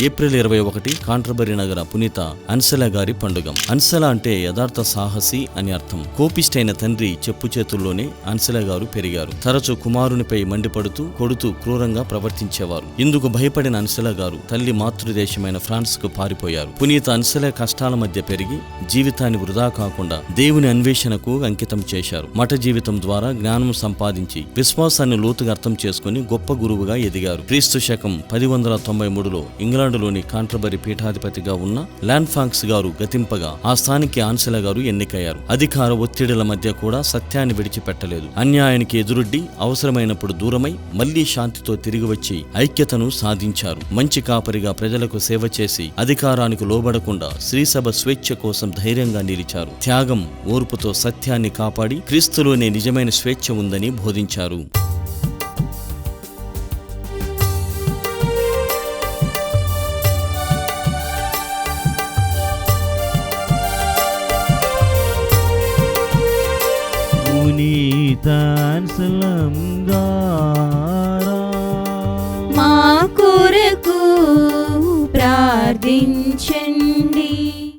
April 21 Canterbury నగర పునీత అన్సెలా గారి పండుగ. అన్సెలా అంటే యథార్థ సాహసి అని అర్థం. కోపిష్టైన తండ్రి చెప్పు చేతుల్లోనే అన్సెలా గారు పెరిగారు. తరచూ కుమారునిపై మండిపడుతూ కొడుతూ క్రూరంగా ప్రవర్తించేవారు. ఇందుకు భయపడిన అన్సెలా గారు తల్లి మాతృదేశమైన ఫ్రాన్స్ కు పారిపోయారు. పునీత అన్సెలా కష్టాల మధ్య పెరిగి జీవితాన్ని వృధా కాకుండా దేవుని అన్వేషణకు అంకితం చేశారు. మఠ జీవితం ద్వారా జ్ఞానం సంపాదించి విశ్వాసాన్ని లోతుగా అర్థం చేసుకుని గొప్ప గురువుగా ఎదిగారు. క్రీస్తు శకం 1093లో ఇంగ్లాండులోని కాంటర్బరీ పీఠాధిపతిగా ఉన్న ల్యాన్ఫాంక్స్ గారు గతింపగా ఆ స్థానికి అన్సెలా గారు ఎన్నికయ్యారు. అధికార ఒత్తిడిల మధ్య కూడా సత్యాన్ని విడిచిపెట్టలేదు. అన్యాయానికి ఎదురొడ్డి అవసరమైనప్పుడు దూరమై మళ్లీ శాంతితో తిరిగి వచ్చి ఐక్యతను సాధించారు. మంచి కాపరిగా ప్రజలకు సేవ చేసి అధికారానికి లోబడకుండా శ్రీసభ స్వేచ్ఛ కోసం ధైర్యంగా నిలిచారు. త్యాగం, ఓర్పుతో సత్యాన్ని కాపాడి క్రీస్తులోనే నిజమైన స్వేచ్ఛ ఉందని బోధించారు. మా కొరకు ప్రార్థించండి.